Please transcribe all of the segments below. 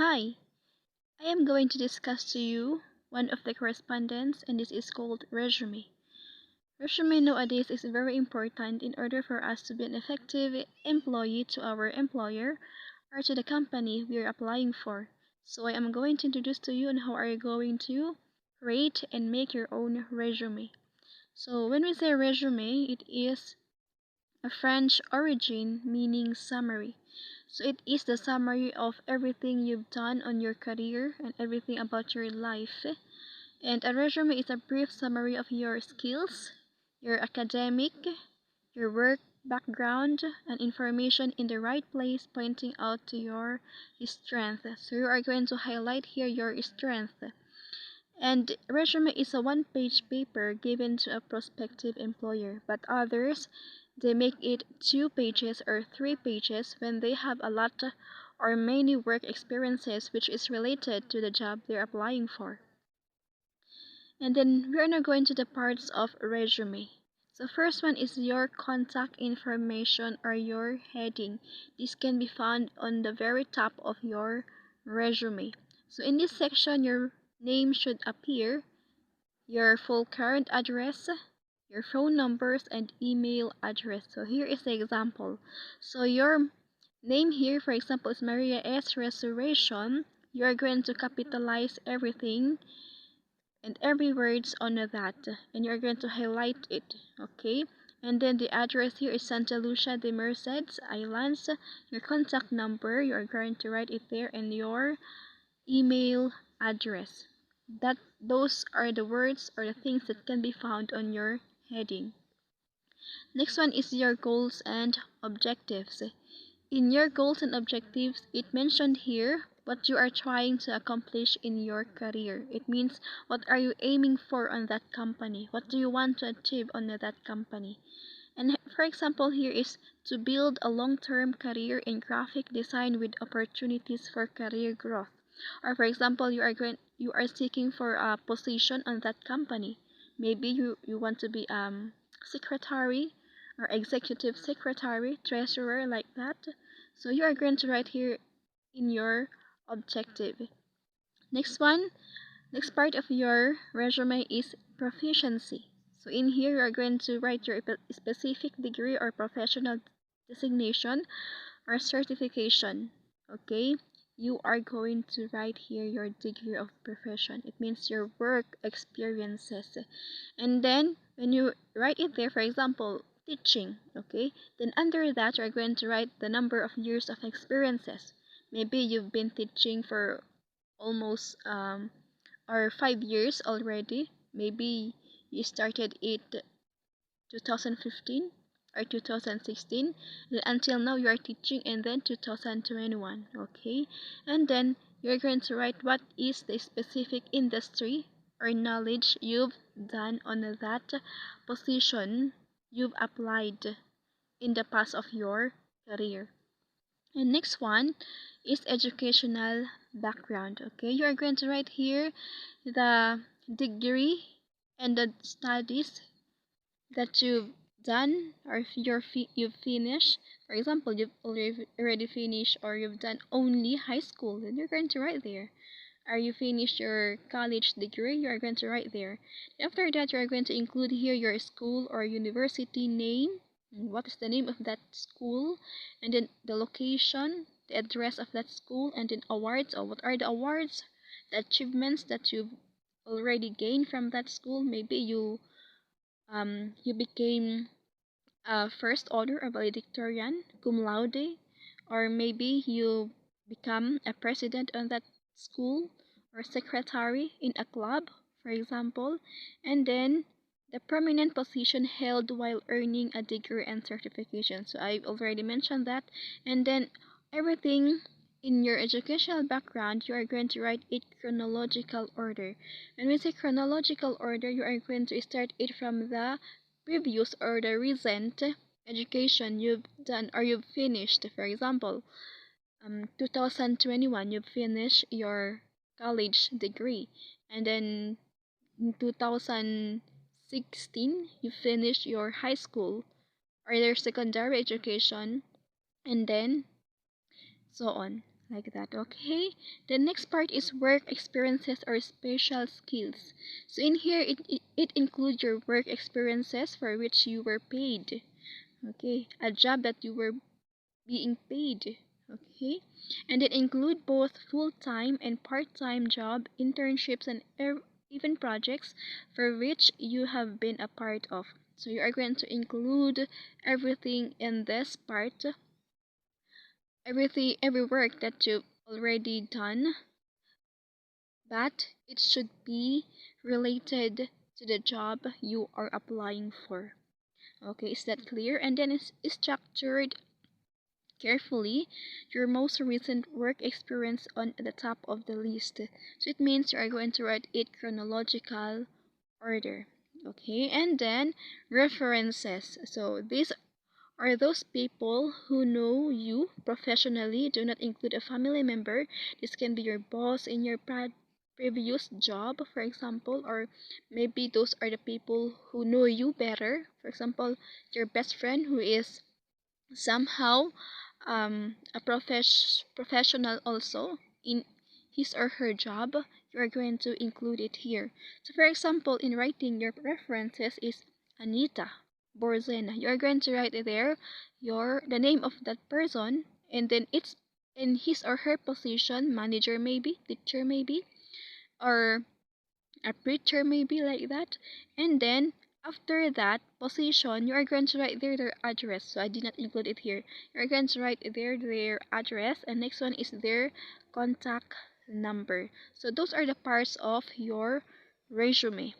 Hi, I am going to discuss to you one of the correspondence, and this is called resume. Resume nowadays is very important in order for us to be an effective employee to our employer or to the company we are applying for. So I am going to introduce to you on how are you going to create and make your own resume. So when we say resume, it is a French origin meaning summary. So it is the summary of everything you've done on your career and everything about your life. And a resume is a brief summary of your skills, your academic, your work background, and information in the right place pointing out to your strength. So you are going to highlight here your strength. And resume is a one-page paper given to a prospective employer, but others they make it 2 pages or 3 pages when they have a lot or many work experiences which is related to the job they're applying for. And then we are now going to the parts of resume. So first one is your contact information or your heading. This can be found on the very top of your resume. So in this section, your name should appear, your full current address, your phone numbers, and email address. So here is the example. So your name here, for example, is Maria S. Restoration. You are going to capitalize everything and every words on that, and you're going to highlight it, okay? And then the address here is Santa Lucia de Merced Islands. Your contact number, you're going to write it there, and your email address. Those are the words or the things that can be found on your heading. Next one is your goals and objectives. In your goals and objectives, it mentioned here what you are trying to accomplish in your career. It means what are you aiming for on that company? What do you want to achieve on that company? And for example, here is to build a long-term career in graphic design with opportunities for career growth. Or for example, you are seeking for a position on that company. Maybe you want to be secretary or executive secretary, treasurer, like that. So you are going to write here in your objective. Next one, next part of your resume is proficiency. So in here you are going to write your specific degree or professional designation or certification. Okay? You are going to write here your degree of profession. It means your work experiences. And then when you write it there, for example, teaching, okay? Then under that you're going to write the number of years of experiences. Maybe you've been teaching for almost or 5 years already. Maybe you started it 2015 or 2016, then until now you are teaching, and then 2021, okay? And then you're going to write what is the specific industry or knowledge you've done on that position you've applied in the past of your career. And next one is educational background, okay? You are going to write here the degree and the studies that you've done, or if you've finished. For example, you've already finished or you've done only high school, then you're going to write there. Or you finished your college degree, you are going to write there. After that, you are going to include here your school or university name, and what is the name of that school, and then the location, the address of that school, and then awards, or what are the awards, the achievements that you've already gained from that school. Maybe you became a first order or valedictorian, cum laude, or maybe you become a president on that school or secretary in a club, for example, and then the prominent position held while earning a degree and certification. So I've already mentioned that, and then everything in your educational background, you are going to write it chronological order. When we say chronological order, you are going to start it from the previous or the recent education you've done or you've finished. For example, 2021 you've finished your college degree, and then in 2016 you finished your high school or your secondary education, and then so on. like that. Okay, the next part is work experiences or special skills. So in here it includes your work experiences for which you were paid. Okay, a job that you were being paid. Okay, and it include both full-time and part-time job, internships, and even projects for which you have been a part of. So you are going to include everything in this part, every work that you've already done, but it should be related to the job you are applying for. Okay, is that clear? And then it's structured carefully your most recent work experience on the top of the list. So it means you are going to write it chronological order. Okay, and then references. So these are those people who know you professionally. Do not include a family member. This can be your boss in your previous job, for example, or maybe those are the people who know you better. For example, your best friend who is somehow a professional also in his or her job. You are going to include it here. So for example, in writing your references is Anita Borzena. You are going to write there the name of that person, and then it's in his or her position, manager maybe, teacher maybe, or a preacher maybe, like that. And then after that position, you are going to write there their address. So I did not include it here. You're going to write there their address, and next one is their contact number. So those are the parts of your resume.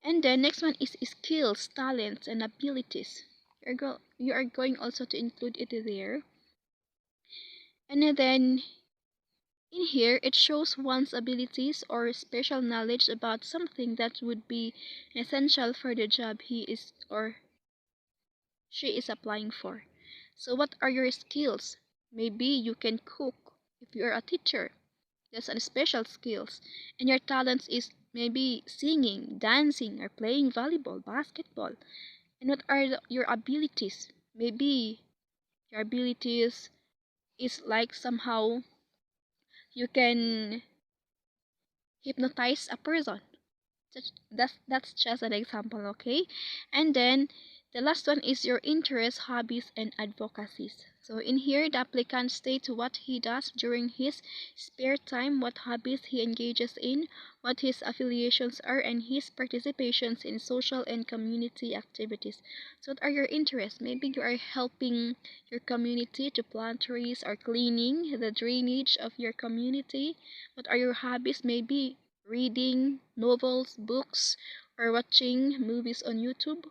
And then next one is skills, talents, and abilities. You are going also to include it there. And then in here, it shows one's abilities or special knowledge about something that would be essential for the job he is or she is applying for. So, what are your skills? Maybe you can cook if you are a teacher. That's a special skills. And your talents is maybe singing, dancing, or playing volleyball, basketball. And what are your abilities? Maybe your abilities is like somehow you can hypnotize a person. That's just an example, okay? And then the last one is your interests, hobbies, and advocacies. So in here, the applicant states what he does during his spare time, what hobbies he engages in, what his affiliations are, and his participations in social and community activities. So what are your interests? Maybe you are helping your community to plant trees or cleaning the drainage of your community. What are your hobbies? Maybe reading novels, books, or watching movies on YouTube.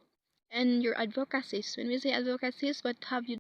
And your advocacies. When we say advocacies, what have you